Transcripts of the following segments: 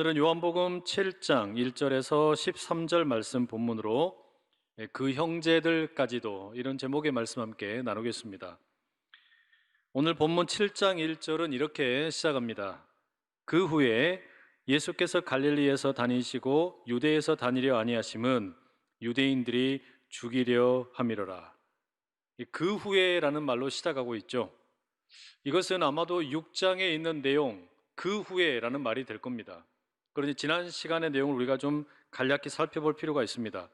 오늘은 요한복음 7장 1절에서 13절 말씀 본문으로 그 형제들까지도 이런 제목의 말씀 함께 나누겠습니다. 오늘 본문 7장 1절은 이렇게 시작합니다. 그 후에 예수께서 갈릴리에서 다니시고 유대에서 다니려 아니하심은 유대인들이 죽이려 함이로라. 그 후에라는 말로 시작하고 있죠. 이것은 아마도 6장에 있는 내용, 그 후에라는 말이 될 겁니다. 그러니 지난 시간의 내용을 우리가 좀 간략히 살펴볼 필요가 있습니다.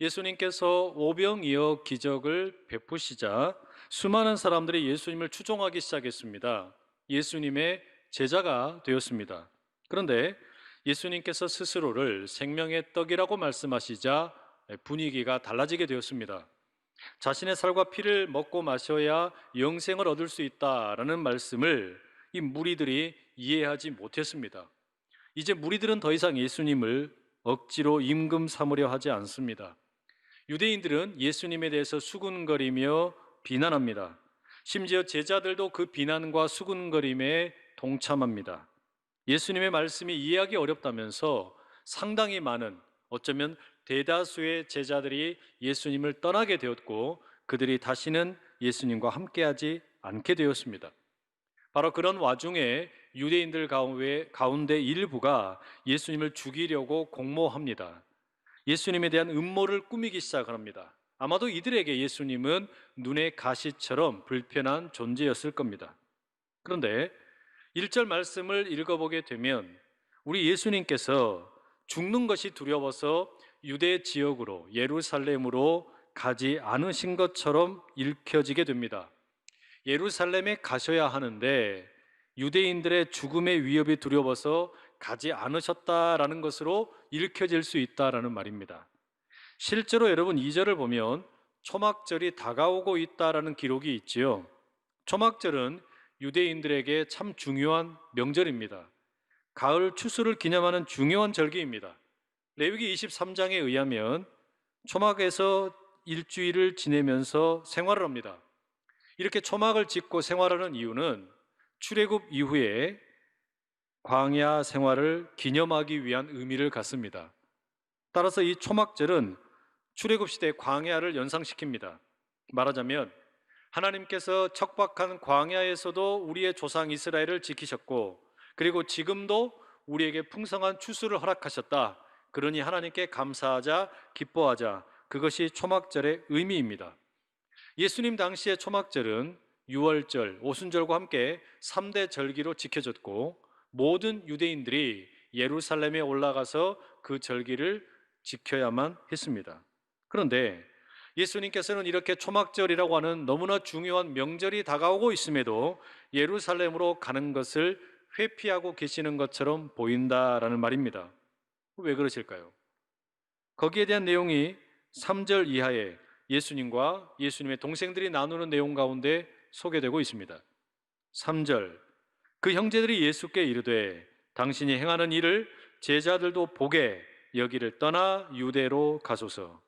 예수님께서 오병이어 기적을 베푸시자 수많은 사람들이 예수님을 추종하기 시작했습니다. 예수님의 제자가 되었습니다. 그런데 예수님께서 스스로를 생명의 떡이라고 말씀하시자 분위기가 달라지게 되었습니다. 자신의 살과 피를 먹고 마셔야 영생을 얻을 수 있다라는 말씀을 이 무리들이 이해하지 못했습니다. 이제 무리들은 더 이상 예수님을 억지로 임금 삼으려 하지 않습니다. 유대인들은 예수님에 대해서 수군거리며 비난합니다. 심지어 제자들도 그 비난과 수군거림에 동참합니다. 예수님의 말씀이 이해하기 어렵다면서 상당히 많은, 어쩌면 대다수의 제자들이 예수님을 떠나게 되었고 그들이 다시는 예수님과 함께하지 않게 되었습니다. 바로 그런 와중에 유대인들 가운데 일부가 예수님을 죽이려고 공모합니다. 예수님에 대한 음모를 꾸미기 시작합니다. 아마도 이들에게 예수님은 눈의 가시처럼 불편한 존재였을 겁니다. 그런데 1절 말씀을 읽어보게 되면 우리 예수님께서 죽는 것이 두려워서 유대 지역으로 예루살렘으로 가지 않으신 것처럼 읽혀지게 됩니다. 예루살렘에 가셔야 하는데 유대인들의 죽음의 위협이 두려워서 가지 않으셨다라는 것으로 읽혀질 수 있다라는 말입니다. 실제로 여러분 2절을 보면 초막절이 다가오고 있다라는 기록이 있지요. 초막절은 유대인들에게 참 중요한 명절입니다. 가을 추수를 기념하는 중요한 절기입니다. 레위기 23장에 의하면 초막에서 일주일을 지내면서 생활을 합니다. 이렇게 초막을 짓고 생활하는 이유는 출애굽 이후에 광야 생활을 기념하기 위한 의미를 갖습니다. 따라서 이 초막절은 출애굽 시대 광야를 연상시킵니다. 말하자면 하나님께서 척박한 광야에서도 우리의 조상 이스라엘을 지키셨고 그리고 지금도 우리에게 풍성한 추수를 허락하셨다. 그러니 하나님께 감사하자, 기뻐하자. 그것이 초막절의 의미입니다. 예수님 당시의 초막절은 유월절, 오순절과 함께 3대 절기로 지켜졌고 모든 유대인들이 예루살렘에 올라가서 그 절기를 지켜야만 했습니다. 그런데 예수님께서는 이렇게 초막절이라고 하는 너무나 중요한 명절이 다가오고 있음에도 예루살렘으로 가는 것을 회피하고 계시는 것처럼 보인다라는 말입니다. 왜 그러실까요? 거기에 대한 내용이 3절 이하에 예수님과 예수님의 동생들이 나누는 내용 가운데 소개되고 있습니다. 3절, 그 형제들이 예수께 이르되 당신이 행하는 일을 제자들도 보게 여기를 떠나 유대로 가소서.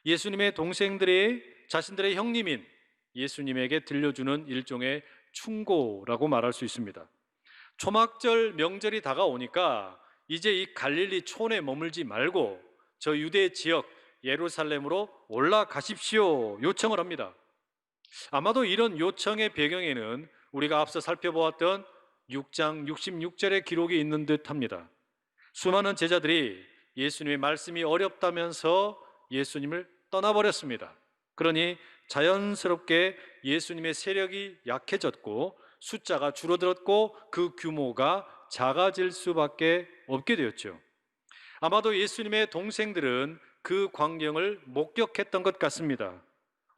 예수님의 동생들이 자신들의 형님인 예수님에게 들려주는 일종의 충고라고 말할 수 있습니다. 초막절 명절이 다가오니까 이제 이 갈릴리 촌에 머물지 말고 저 유대 지역 예루살렘으로 올라가십시오 요청을 합니다. 아마도 이런 요청의 배경에는 우리가 앞서 살펴보았던 6장 66절의 기록이 있는 듯 합니다. 수많은 제자들이 예수님의 말씀이 어렵다면서 예수님을 떠나버렸습니다. 그러니 자연스럽게 예수님의 세력이 약해졌고 숫자가 줄어들었고 그 규모가 작아질 수밖에 없게 되었죠. 아마도 예수님의 동생들은 그 광경을 목격했던 것 같습니다.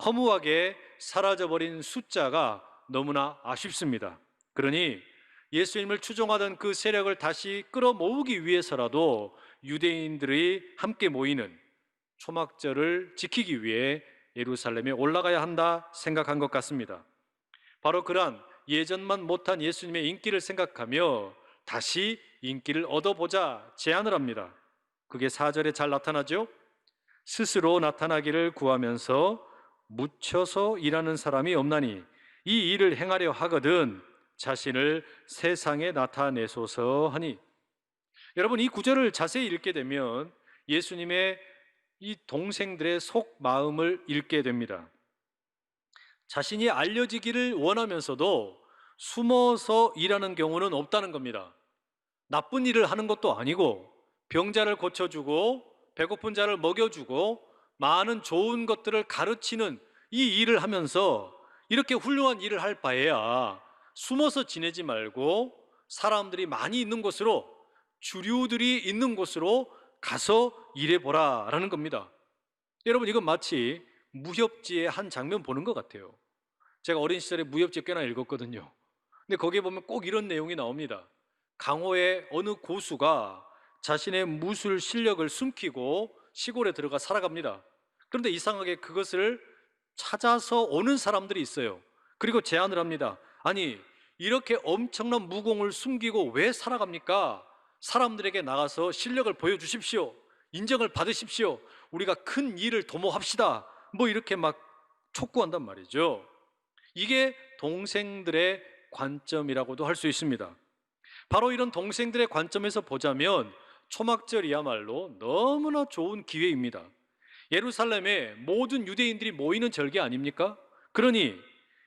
허무하게 사라져버린 숫자가 너무나 아쉽습니다. 그러니 예수님을 추종하던 그 세력을 다시 끌어모으기 위해서라도 유대인들이 함께 모이는 초막절을 지키기 위해 예루살렘에 올라가야 한다 생각한 것 같습니다. 바로 그러한 예전만 못한 예수님의 인기를 생각하며 다시 인기를 얻어보자 제안을 합니다. 그게 4절에 잘 나타나죠? 스스로 나타나기를 구하면서 묻혀서 일하는 사람이 없나니 이 일을 행하려 하거든 자신을 세상에 나타내소서 하니 여러분, 이 구절을 자세히 읽게 되면 예수님의 이 동생들의 속마음을 읽게 됩니다. 자신이 알려지기를 원하면서도 숨어서 일하는 경우는 없다는 겁니다. 나쁜 일을 하는 것도 아니고 병자를 고쳐주고 배고픈 자를 먹여주고 많은 좋은 것들을 가르치는 이 일을 하면서 이렇게 훌륭한 일을 할 바에야 숨어서 지내지 말고 사람들이 많이 있는 곳으로, 주류들이 있는 곳으로 가서 일해보라 라는 겁니다. 여러분, 이건 마치 무협지의 한 장면 보는 것 같아요. 제가 어린 시절에 무협지 꽤나 읽었거든요. 근데 거기에 보면 꼭 이런 내용이 나옵니다. 강호의 어느 고수가 자신의 무술 실력을 숨기고 시골에 들어가 살아갑니다. 그런데 이상하게 그것을 찾아서 오는 사람들이 있어요. 그리고 제안을 합니다. 아니, 이렇게 엄청난 무공을 숨기고 왜 살아갑니까? 사람들에게 나가서 실력을 보여주십시오. 인정을 받으십시오. 우리가 큰 일을 도모합시다. 뭐 이렇게 막 촉구한단 말이죠. 이게 동생들의 관점이라고도 할 수 있습니다. 바로 이런 동생들의 관점에서 보자면 초막절이야말로 너무나 좋은 기회입니다. 예루살렘에 모든 유대인들이 모이는 절기 아닙니까? 그러니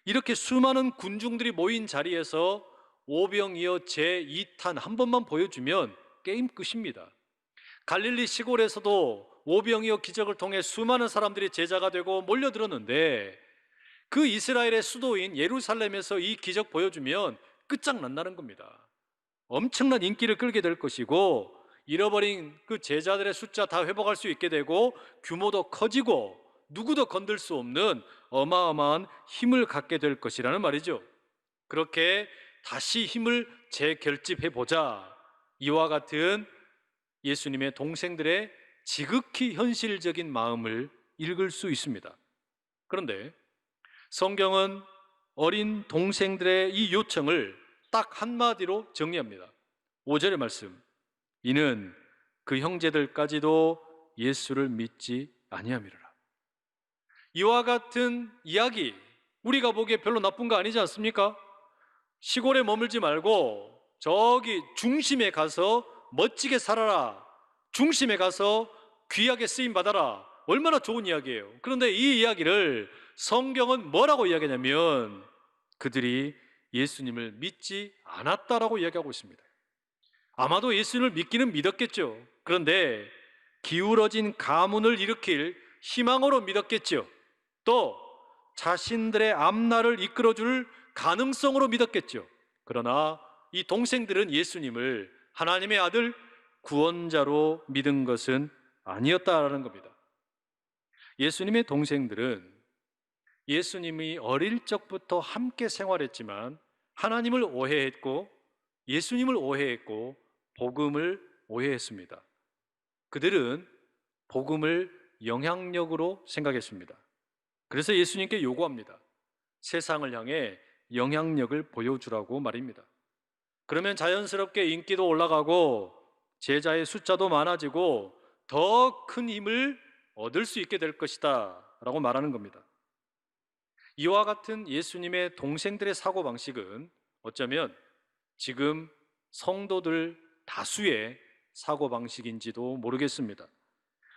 이렇게 수많은 군중들이 모인 자리에서 오병이어 제2탄 한 번만 보여주면 게임 끝입니다. 갈릴리 시골에서도 오병이어 기적을 통해 수많은 사람들이 제자가 되고 몰려들었는데 그 이스라엘의 수도인 예루살렘에서 이 기적 보여주면 끝장난다는 겁니다. 엄청난 인기를 끌게 될 것이고 잃어버린 그 제자들의 숫자 다 회복할 수 있게 되고 규모도 커지고 누구도 건들 수 없는 어마어마한 힘을 갖게 될 것이라는 말이죠. 그렇게 다시 힘을 재결집해보자, 이와 같은 예수님의 동생들의 지극히 현실적인 마음을 읽을 수 있습니다. 그런데 성경은 어린 동생들의 이 요청을 딱 한마디로 정리합니다. 5절의 말씀, 이는 그 형제들까지도 예수를 믿지 아니함이로라. 이와 같은 이야기, 우리가 보기에 별로 나쁜 거 아니지 않습니까? 시골에 머물지 말고 저기 중심에 가서 멋지게 살아라, 중심에 가서 귀하게 쓰임 받아라, 얼마나 좋은 이야기예요. 그런데 이 이야기를 성경은 뭐라고 이야기하냐면 그들이 예수님을 믿지 않았다라고 이야기하고 있습니다. 아마도 예수님을 믿기는 믿었겠죠. 그런데 기울어진 가문을 일으킬 희망으로 믿었겠죠. 또 자신들의 앞날을 이끌어줄 가능성으로 믿었겠죠. 그러나 이 동생들은 예수님을 하나님의 아들 구원자로 믿은 것은 아니었다라는 겁니다. 예수님의 동생들은 예수님이 어릴 적부터 함께 생활했지만 하나님을 오해했고 예수님을 오해했고 복음을 오해했습니다. 그들은 복음을 영향력으로 생각했습니다. 그래서 예수님께 요구합니다. 세상을 향해 영향력을 보여주라고 말입니다. 그러면 자연스럽게 인기도 올라가고 제자의 숫자도 많아지고 더 큰 힘을 얻을 수 있게 될 것이다 라고 말하는 겁니다. 이와 같은 예수님의 동생들의 사고방식은 어쩌면 지금 성도들 다수의 사고방식인지도 모르겠습니다.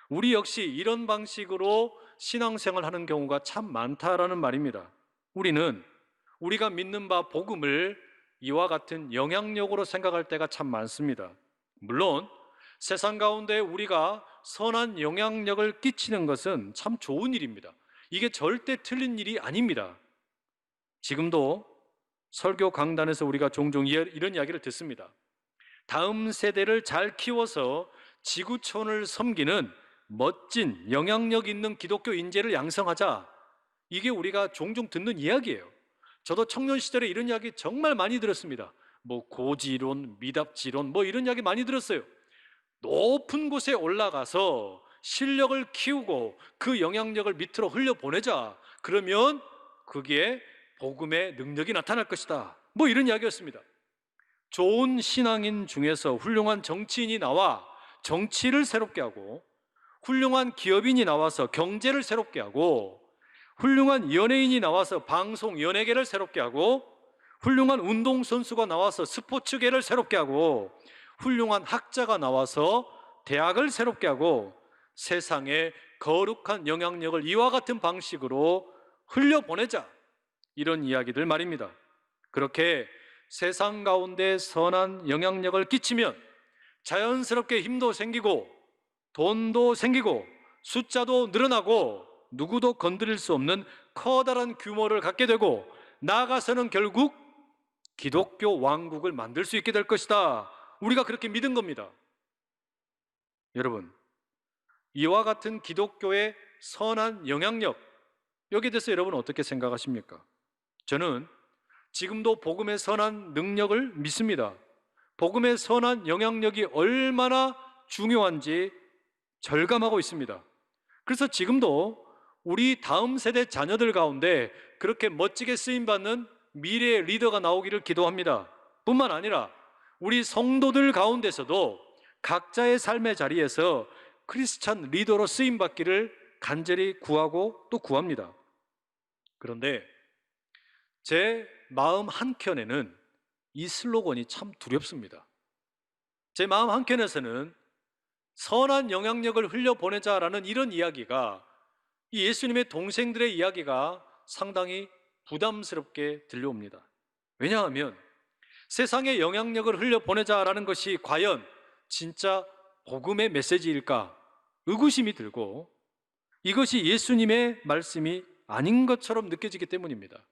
우리 역시 이런 방식으로 신앙생활 하는 경우가 참 많다라는 말입니다. 우리는 우리가 믿는 바 복음을 이와 같은 영향력으로 생각할 때가 참 많습니다. 물론 세상 가운데 우리가 선한 영향력을 끼치는 것은 참 좋은 일입니다. 이게 절대 틀린 일이 아닙니다. 지금도 설교 강단에서 우리가 종종 이런 이야기를 듣습니다. 다음 세대를 잘 키워서 지구촌을 섬기는 멋진 영향력 있는 기독교 인재를 양성하자. 이게 우리가 종종 듣는 이야기예요. 저도 청년 시절에 이런 이야기 정말 많이 들었습니다. 뭐 고지론, 미답지론 뭐 이런 이야기 많이 들었어요. 높은 곳에 올라가서 실력을 키우고 그 영향력을 밑으로 흘려보내자. 그러면 거기에 복음의 능력이 나타날 것이다. 뭐 이런 이야기였습니다. 좋은 신앙인 중에서 훌륭한 정치인이 나와 정치를 새롭게 하고, 훌륭한 기업인이 나와서 경제를 새롭게 하고, 훌륭한 연예인이 나와서 방송 연예계를 새롭게 하고, 훌륭한 운동선수가 나와서 스포츠계를 새롭게 하고, 훌륭한 학자가 나와서 대학을 새롭게 하고 세상에 거룩한 영향력을 이와 같은 방식으로 흘려보내자, 이런 이야기들 말입니다. 그렇게 세상 가운데 선한 영향력을 끼치면 자연스럽게 힘도 생기고 돈도 생기고 숫자도 늘어나고 누구도 건드릴 수 없는 커다란 규모를 갖게 되고, 나아가서는 결국 기독교 왕국을 만들 수 있게 될 것이다. 우리가 그렇게 믿은 겁니다. 여러분, 이와 같은 기독교의 선한 영향력, 여기에 대해서 여러분은 어떻게 생각하십니까? 저는 지금도 복음의 선한 능력을 믿습니다. 복음의 선한 영향력이 얼마나 중요한지 절감하고 있습니다. 그래서 지금도 우리 다음 세대 자녀들 가운데 그렇게 멋지게 쓰임받는 미래의 리더가 나오기를 기도합니다. 뿐만 아니라 우리 성도들 가운데서도 각자의 삶의 자리에서 크리스찬 리더로 쓰임받기를 간절히 구하고 또 구합니다. 그런데 제 마음 한켠에는 이 슬로건이 참 두렵습니다. 제 마음 한켠에서는 선한 영향력을 흘려보내자라는 이런 이야기가, 이 예수님의 동생들의 이야기가 상당히 부담스럽게 들려옵니다. 왜냐하면 세상에 영향력을 흘려보내자라는 것이 과연 진짜 복음의 메시지일까 의구심이 들고, 이것이 예수님의 말씀이 아닌 것처럼 느껴지기 때문입니다.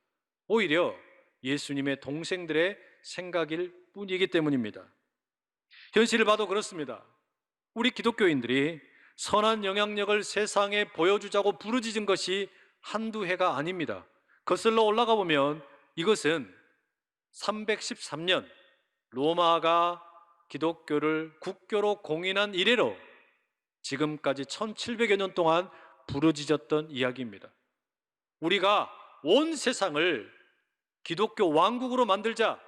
오히려 예수님의 동생들의 생각일 뿐이기 때문입니다. 현실을 봐도 그렇습니다. 우리 기독교인들이 선한 영향력을 세상에 보여주자고 부르짖은 것이 한두 해가 아닙니다. 거슬러 올라가 보면 이것은 313년 로마가 기독교를 국교로 공인한 이래로 지금까지 1700여 년 동안 부르짖었던 이야기입니다. 우리가 온 세상을 기독교 왕국으로 만들자,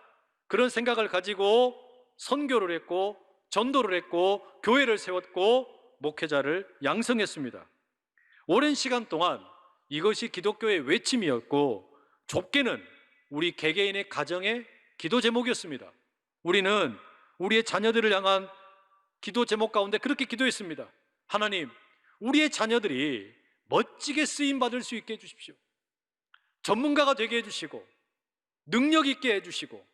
그런 생각을 가지고 선교를 했고 전도를 했고 교회를 세웠고 목회자를 양성했습니다. 오랜 시간 동안 이것이 기독교의 외침이었고, 좁게는 우리 개개인의 가정의 기도 제목이었습니다. 우리는 우리의 자녀들을 향한 기도 제목 가운데 그렇게 기도했습니다. 하나님, 우리의 자녀들이 멋지게 쓰임받을 수 있게 해주십시오. 전문가가 되게 해주시고 능력 있게 해주시고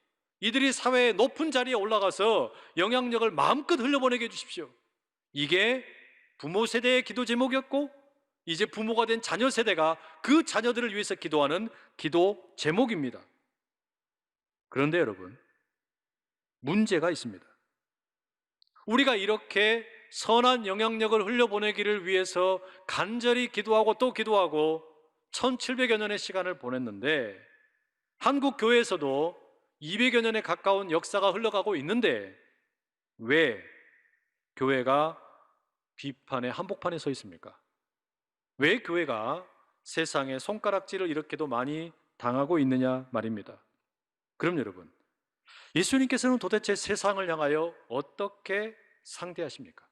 이들이 사회의 높은 자리에 올라가서 영향력을 마음껏 흘려보내게 해주십시오. 이게 부모 세대의 기도 제목이었고, 이제 부모가 된 자녀 세대가 그 자녀들을 위해서 기도하는 기도 제목입니다. 그런데 여러분, 문제가 있습니다. 우리가 이렇게 선한 영향력을 흘려보내기를 위해서 간절히 기도하고 또 기도하고 1700여 년의 시간을 보냈는데, 한국 교회에서도 200여 년에 가까운 역사가 흘러가고 있는데 왜 교회가 비판의 한복판에 서 있습니까? 왜 교회가 세상에 손가락질을 이렇게도 많이 당하고 있느냐 말입니다. 그럼 여러분, 예수님께서는 도대체 세상을 향하여 어떻게 상대하십니까?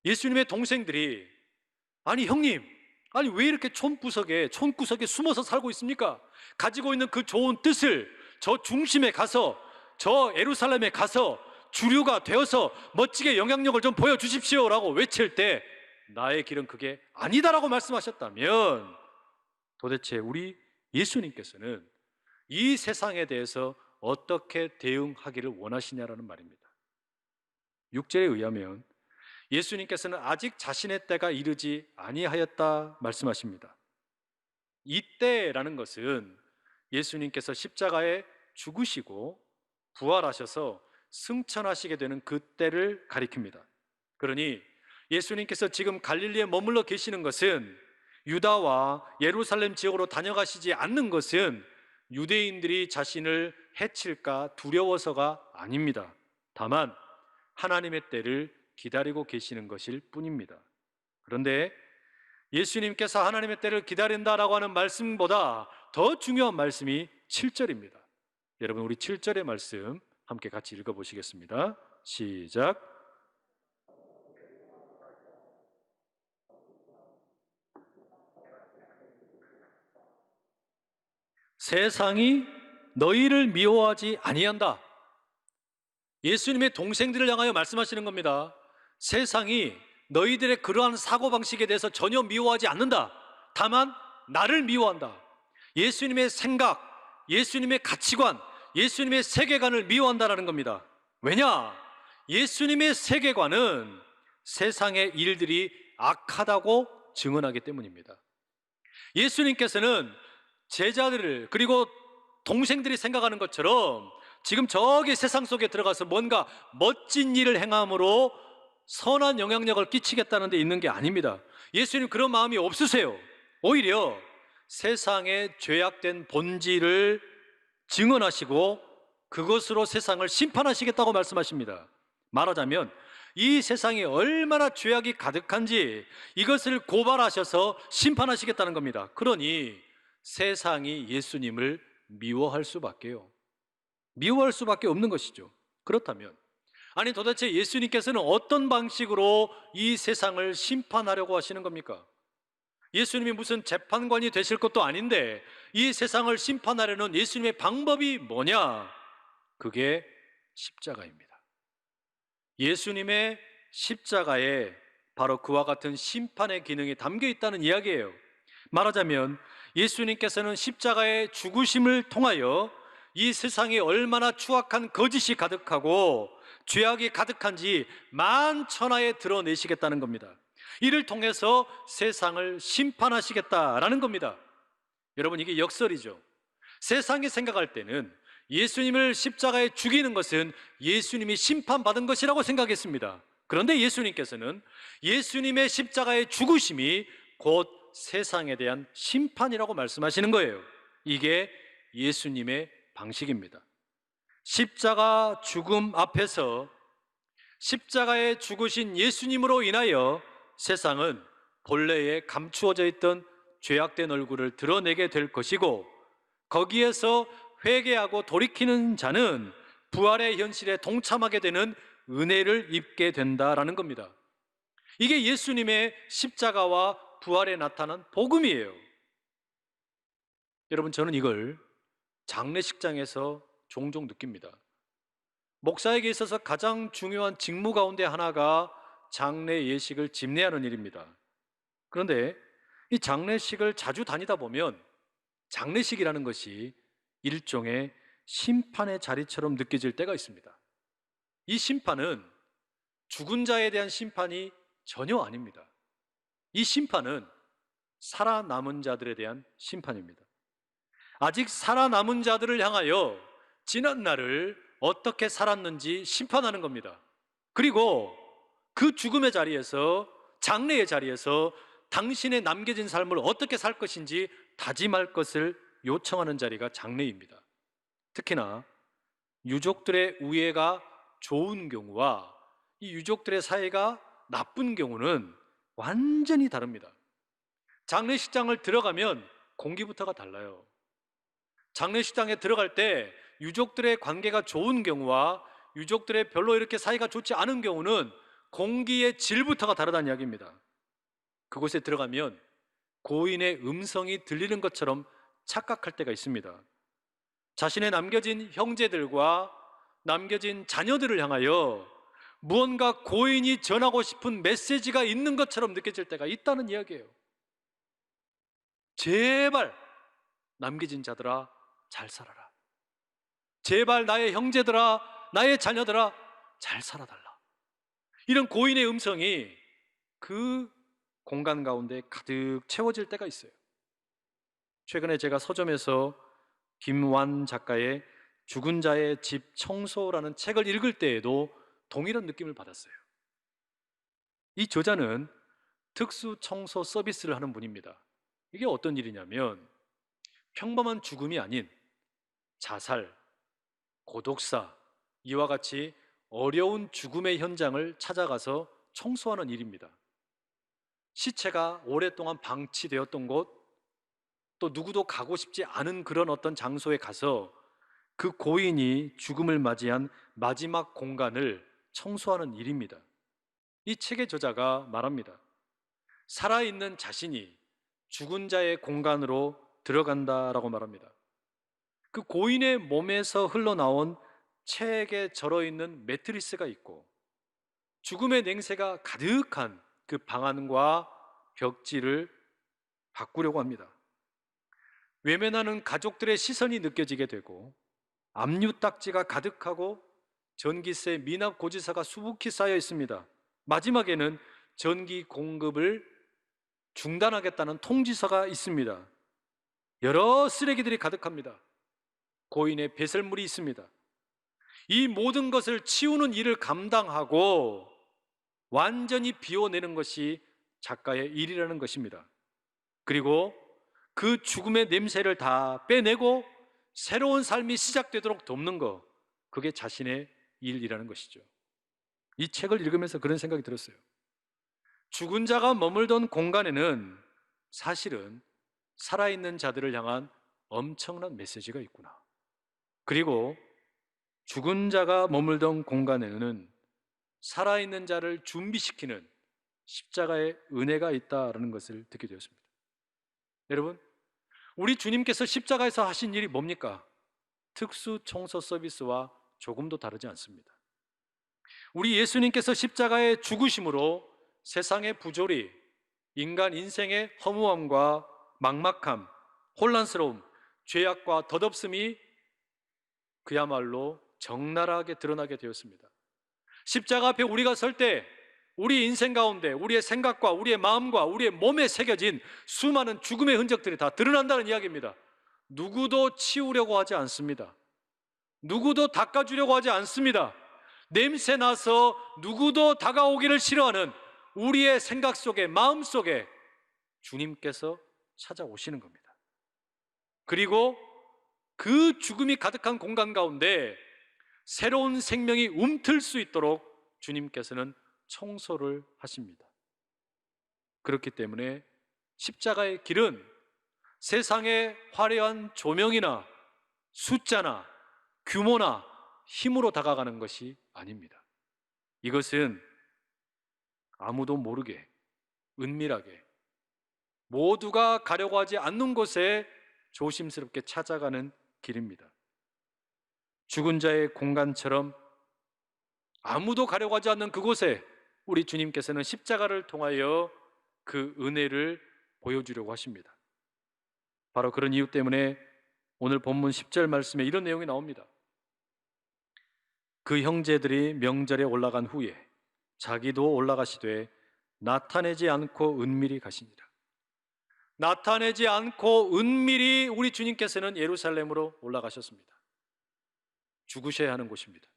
예수님의 동생들이, 아니 형님, 아니 왜 이렇게 촌구석에 숨어서 살고 있습니까? 가지고 있는 그 좋은 뜻을 저 중심에 가서, 저 예루살렘에 가서 주류가 되어서 멋지게 영향력을 좀 보여주십시오 라고 외칠 때 나의 길은 그게 아니다라고 말씀하셨다면, 도대체 우리 예수님께서는 이 세상에 대해서 어떻게 대응하기를 원하시냐라는 말입니다. 6절에 의하면 예수님께서는 아직 자신의 때가 이르지 아니하였다 말씀하십니다. 이때라는 것은 예수님께서 십자가에 죽으시고 부활하셔서 승천하시게 되는 그 때를 가리킵니다. 그러니 예수님께서 지금 갈릴리에 머물러 계시는 것은, 유다와 예루살렘 지역으로 다녀가시지 않는 것은 유대인들이 자신을 해칠까 두려워서가 아닙니다. 다만 하나님의 때를 기다리고 계시는 것일 뿐입니다. 그런데 예수님께서 하나님의 때를 기다린다라고 하는 말씀보다 더 중요한 말씀이 7절입니다. 여러분, 우리 7절의 말씀 함께 같이 읽어보시겠습니다. 시작. 세상이 너희를 미워하지 아니한다. 예수님의 동생들을 향하여 말씀하시는 겁니다. 세상이 너희들의 그러한 사고방식에 대해서 전혀 미워하지 않는다. 다만 나를 미워한다. 예수님의 생각, 예수님의 가치관, 예수님의 세계관을 미워한다라는 겁니다. 왜냐? 예수님의 세계관은 세상의 일들이 악하다고 증언하기 때문입니다. 예수님께서는 제자들을 그리고 동생들이 생각하는 것처럼 지금 저기 세상 속에 들어가서 뭔가 멋진 일을 행함으로 선한 영향력을 끼치겠다는 데 있는 게 아닙니다. 예수님 그런 마음이 없으세요. 오히려 세상의 죄악된 본질을 증언하시고 그것으로 세상을 심판하시겠다고 말씀하십니다. 말하자면 이 세상이 얼마나 죄악이 가득한지 이것을 고발하셔서 심판하시겠다는 겁니다. 그러니 세상이 예수님을 미워할 수밖에요. 미워할 수밖에 없는 것이죠. 그렇다면 아니 도대체 예수님께서는 어떤 방식으로 이 세상을 심판하려고 하시는 겁니까? 예수님이 무슨 재판관이 되실 것도 아닌데 이 세상을 심판하려는 예수님의 방법이 뭐냐? 그게 십자가입니다. 예수님의 십자가에 바로 그와 같은 심판의 기능이 담겨 있다는 이야기예요. 말하자면 예수님께서는 십자가의 죽으심을 통하여 이 세상이 얼마나 추악한 거짓이 가득하고 죄악이 가득한지 만천하에 드러내시겠다는 겁니다. 이를 통해서 세상을 심판하시겠다라는 겁니다. 여러분, 이게 역설이죠. 세상이 생각할 때는 예수님을 십자가에 죽이는 것은 예수님이 심판받은 것이라고 생각했습니다. 그런데 예수님께서는 예수님의 십자가의 죽으심이 곧 세상에 대한 심판이라고 말씀하시는 거예요. 이게 예수님의 방식입니다. 십자가 죽음 앞에서 십자가에 죽으신 예수님으로 인하여 세상은 본래에 감추어져 있던 죄악된 얼굴을 드러내게 될 것이고, 거기에서 회개하고 돌이키는 자는 부활의 현실에 동참하게 되는 은혜를 입게 된다라는 겁니다. 이게 예수님의 십자가와 부활에 나타난 복음이에요. 여러분, 저는 이걸 장례식장에서 종종 느낍니다. 목사에게 있어서 가장 중요한 직무 가운데 하나가 장례 예식을 집례하는 일입니다. 그런데 이 장례식을 자주 다니다 보면 장례식이라는 것이 일종의 심판의 자리처럼 느껴질 때가 있습니다. 이 심판은 죽은 자에 대한 심판이 전혀 아닙니다. 이 심판은 살아남은 자들에 대한 심판입니다. 아직 살아남은 자들을 향하여 지난 날을 어떻게 살았는지 심판하는 겁니다. 그리고 그 죽음의 자리에서, 장례의 자리에서 당신의 남겨진 삶을 어떻게 살 것인지 다짐할 것을 요청하는 자리가 장례입니다. 특히나 유족들의 우애가 좋은 경우와 이 유족들의 사이가 나쁜 경우는 완전히 다릅니다. 장례식장을 들어가면 공기부터가 달라요. 장례식장에 들어갈 때 유족들의 관계가 좋은 경우와 유족들의 별로 이렇게 사이가 좋지 않은 경우는 공기의 질부터가 다르다는 이야기입니다. 그곳에 들어가면 고인의 음성이 들리는 것처럼 착각할 때가 있습니다. 자신의 남겨진 형제들과 남겨진 자녀들을 향하여 무언가 고인이 전하고 싶은 메시지가 있는 것처럼 느껴질 때가 있다는 이야기예요. 제발 남겨진 자들아 잘 살아라. 제발 나의 형제들아, 나의 자녀들아 잘 살아달라. 이런 고인의 음성이 그 공간 가운데 가득 채워질 때가 있어요. 최근에 제가 서점에서 김완 작가의 죽은 자의 집 청소라는 책을 읽을 때에도 동일한 느낌을 받았어요. 이 저자는 특수 청소 서비스를 하는 분입니다. 이게 어떤 일이냐면 평범한 죽음이 아닌 자살, 고독사, 이와 같이 어려운 죽음의 현장을 찾아가서 청소하는 일입니다. 시체가 오랫동안 방치되었던 곳, 또 누구도 가고 싶지 않은 그런 어떤 장소에 가서 그 고인이 죽음을 맞이한 마지막 공간을 청소하는 일입니다. 이 책의 저자가 말합니다. 살아있는 자신이 죽은 자의 공간으로 들어간다라고 말합니다. 그 고인의 몸에서 흘러나온 체액에 절어있는 매트리스가 있고 죽음의 냉새가 가득한 그 방안과 벽지를 바꾸려고 합니다. 외면하는 가족들의 시선이 느껴지게 되고 압류딱지가 가득하고 전기세 미납 고지서가 수북히 쌓여 있습니다. 마지막에는 전기 공급을 중단하겠다는 통지서가 있습니다. 여러 쓰레기들이 가득합니다. 고인의 배설물이 있습니다. 이 모든 것을 치우는 일을 감당하고 완전히 비워내는 것이 작가의 일이라는 것입니다. 그리고 그 죽음의 냄새를 다 빼내고 새로운 삶이 시작되도록 돕는 것, 그게 자신의 일이라는 것이죠. 이 책을 읽으면서 그런 생각이 들었어요. 죽은 자가 머물던 공간에는 사실은 살아있는 자들을 향한 엄청난 메시지가 있구나. 그리고 죽은 자가 머물던 공간에는 살아있는 자를 준비시키는 십자가의 은혜가 있다라는 것을 듣게 되었습니다. 여러분, 우리 주님께서 십자가에서 하신 일이 뭡니까? 특수 청소 서비스와 조금도 다르지 않습니다. 우리 예수님께서 십자가의 죽으심으로 세상의 부조리, 인간 인생의 허무함과 막막함, 혼란스러움, 죄악과 덧없음이 그야말로 적나라하게 드러나게 되었습니다. 십자가 앞에 우리가 설 때 우리 인생 가운데 우리의 생각과 우리의 마음과 우리의 몸에 새겨진 수많은 죽음의 흔적들이 다 드러난다는 이야기입니다. 누구도 치우려고 하지 않습니다. 누구도 닦아주려고 하지 않습니다. 냄새 나서 누구도 다가오기를 싫어하는 우리의 생각 속에, 마음 속에 주님께서 찾아오시는 겁니다. 그리고 그 죽음이 가득한 공간 가운데 새로운 생명이 움틀 수 있도록 주님께서는 청소를 하십니다. 그렇기 때문에 십자가의 길은 세상의 화려한 조명이나 숫자나 규모나 힘으로 다가가는 것이 아닙니다. 이것은 아무도 모르게 은밀하게 모두가 가려고 하지 않는 곳에 조심스럽게 찾아가는 길입니다. 죽은 자의 공간처럼 아무도 가려고 하지 않는 그곳에 우리 주님께서는 십자가를 통하여 그 은혜를 보여주려고 하십니다. 바로 그런 이유 때문에 오늘 본문 10절 말씀에 이런 내용이 나옵니다. 그 형제들이 명절에 올라간 후에 자기도 올라가시되 나타내지 않고 은밀히 가시니라. 나타내지 않고 은밀히 우리 주님께서는 예루살렘으로 올라가셨습니다. 죽으셔야 하는 곳입니다.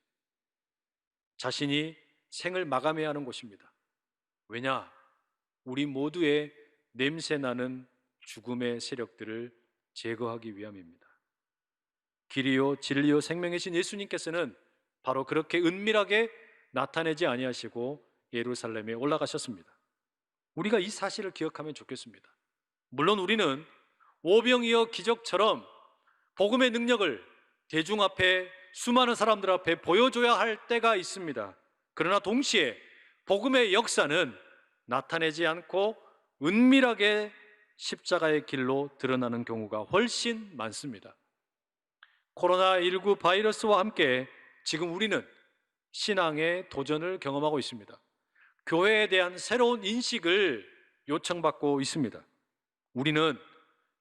자신이 생을 마감해야 하는 곳입니다. 왜냐? 우리 모두의 냄새나는 죽음의 세력들을 제거하기 위함입니다. 길이요 진리요 생명이신 예수님께서는 바로 그렇게 은밀하게 나타내지 아니하시고 예루살렘에 올라가셨습니다. 우리가 이 사실을 기억하면 좋겠습니다. 물론 우리는 오병이어 기적처럼 복음의 능력을 대중 앞에, 수많은 사람들 앞에 보여줘야 할 때가 있습니다. 그러나 동시에 복음의 역사는 나타내지 않고 은밀하게 십자가의 길로 드러나는 경우가 훨씬 많습니다. 코로나19 바이러스와 함께 지금 우리는 신앙의 도전을 경험하고 있습니다. 교회에 대한 새로운 인식을 요청받고 있습니다. 우리는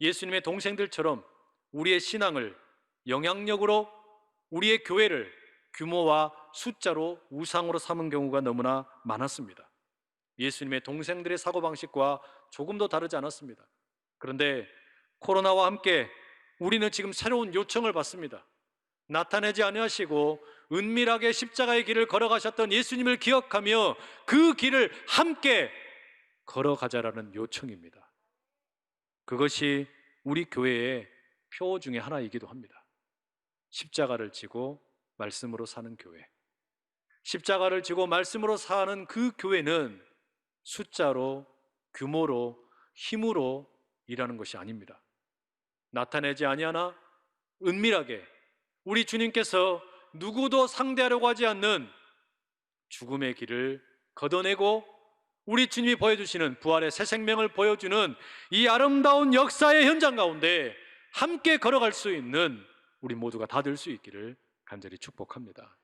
예수님의 동생들처럼 우리의 신앙을 영향력으로, 우리의 교회를 규모와 숫자로 우상으로 삼은 경우가 너무나 많았습니다. 예수님의 동생들의 사고방식과 조금도 다르지 않았습니다. 그런데 코로나와 함께 우리는 지금 새로운 요청을 받습니다. 나타내지 아니하시고 은밀하게 십자가의 길을 걸어가셨던 예수님을 기억하며 그 길을 함께 걸어가자라는 요청입니다. 그것이 우리 교회의 표 중에 하나이기도 합니다. 십자가를 지고 말씀으로 사는 교회, 십자가를 지고 말씀으로 사는 그 교회는 숫자로, 규모로, 힘으로 일하는 것이 아닙니다. 나타내지 아니하나 은밀하게 우리 주님께서 누구도 상대하려고 하지 않는 죽음의 길을 걷어내고 우리 주님이 보여주시는 부활의 새 생명을 보여주는 이 아름다운 역사의 현장 가운데 함께 걸어갈 수 있는 우리 모두가 다 될 수 있기를 간절히 축복합니다.